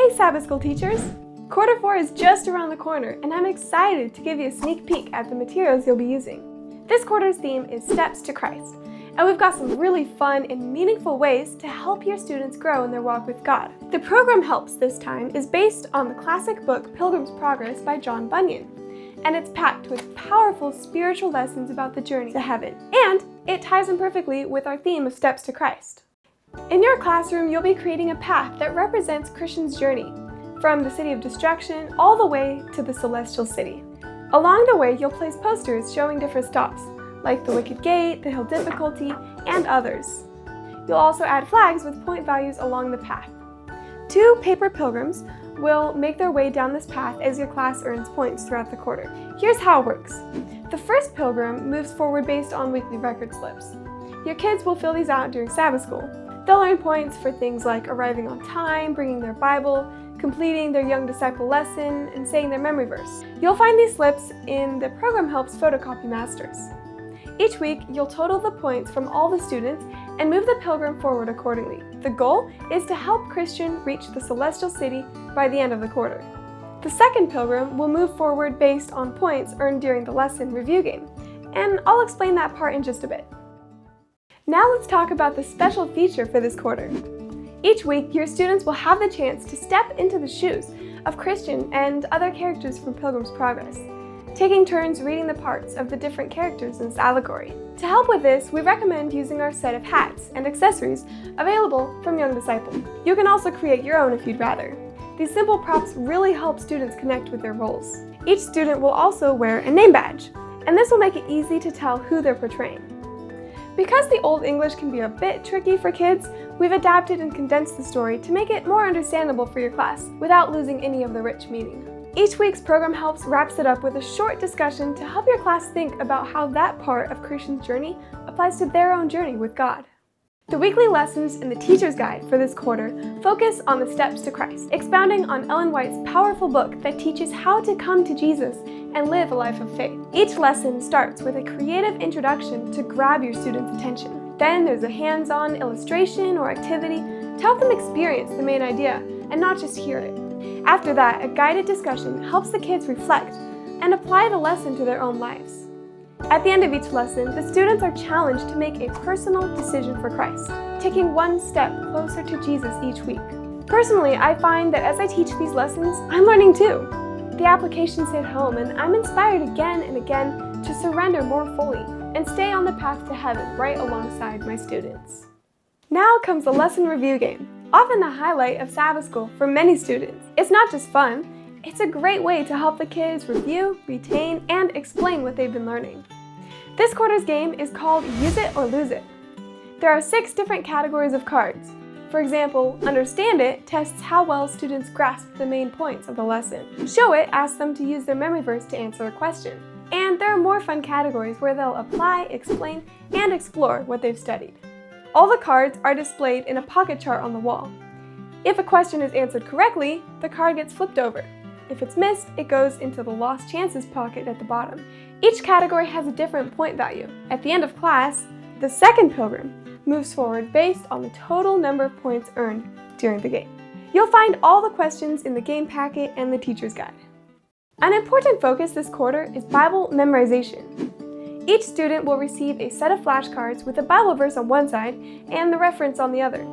Hey Sabbath School teachers! Quarter 4 is just around the corner, and I'm excited to give you a sneak peek at the materials you'll be using. This quarter's theme is Steps to Christ, and we've got some really fun and meaningful ways to help your students grow in their walk with God. The program Helps this time is based on the classic book Pilgrim's Progress by John Bunyan, and it's packed with powerful spiritual lessons about the journey to heaven, and it ties in perfectly with our theme of Steps to Christ. In your classroom, you'll be creating a path that represents Christian's journey, from the city of destruction all the way to the celestial city. Along the way, you'll place posters showing different stops, like the Wicket Gate, the Hill Difficulty, and others. You'll also add flags with point values along the path. 2 paper pilgrims will make their way down this path as your class earns points throughout the quarter. Here's how it works. The first pilgrim moves forward based on weekly record slips. Your kids will fill these out during Sabbath school. They'll earn points for things like arriving on time, bringing their Bible, completing their young disciple lesson, and saying their memory verse. You'll find these slips in the Program Helps photocopy masters. Each week, you'll total the points from all the students and move the pilgrim forward accordingly. The goal is to help Christian reach the celestial city by the end of the quarter. The second pilgrim will move forward based on points earned during the lesson review game, and I'll explain that part in just a bit. Now let's talk about the special feature for this quarter. Each week, your students will have the chance to step into the shoes of Christian and other characters from Pilgrim's Progress, taking turns reading the parts of the different characters in this allegory. To help with this, we recommend using our set of hats and accessories available from Young Disciple. You can also create your own if you'd rather. These simple props really help students connect with their roles. Each student will also wear a name badge, and this will make it easy to tell who they're portraying. Because the Old English can be a bit tricky for kids, we've adapted and condensed the story to make it more understandable for your class without losing any of the rich meaning. Each week's Program Helps wraps it up with a short discussion to help your class think about how that part of Christian's journey applies to their own journey with God. The weekly lessons in the Teacher's Guide for this quarter focus on the steps to Christ, expounding on Ellen White's powerful book that teaches how to come to Jesus and live a life of faith. Each lesson starts with a creative introduction to grab your students' attention. Then there's a hands-on illustration or activity to help them experience the main idea and not just hear it. After that, a guided discussion helps the kids reflect and apply the lesson to their own lives. At the end of each lesson, the students are challenged to make a personal decision for Christ, taking one step closer to Jesus each week. Personally, I find that as I teach these lessons, I'm learning too. The applications hit home, and I'm inspired again and again to surrender more fully and stay on the path to heaven right alongside my students. Now comes the lesson review game, often the highlight of Sabbath school for many students. It's not just fun, it's a great way to help the kids review, retain, and explain what they've been learning. This quarter's game is called Use It or Lose It. There are 6 different categories of cards. For example, Understand It tests how well students grasp the main points of the lesson. Show It asks them to use their memory verse to answer a question. And there are more fun categories where they'll apply, explain, and explore what they've studied. All the cards are displayed in a pocket chart on the wall. If a question is answered correctly, the card gets flipped over. If it's missed, it goes into the Lost Chances pocket at the bottom. Each category has a different point value. At the end of class, the second pilgrim moves forward based on the total number of points earned during the game. You'll find all the questions in the game packet and the teacher's guide. An important focus this quarter is Bible memorization. Each student will receive a set of flashcards with a Bible verse on one side and the reference on the other.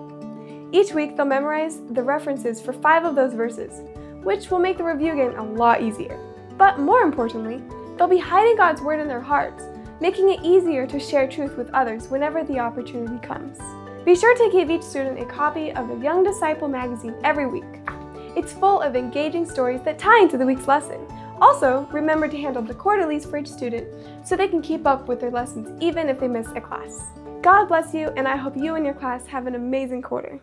Each week, they'll memorize the references for 5 of those verses, which will make the review game a lot easier. But more importantly, they'll be hiding God's Word in their hearts, making it easier to share truth with others whenever the opportunity comes. Be sure to give each student a copy of the Young Disciple magazine every week. It's full of engaging stories that tie into the week's lesson. Also, remember to handle the quarterlies for each student so they can keep up with their lessons even if they miss a class. God bless you, and I hope you and your class have an amazing quarter.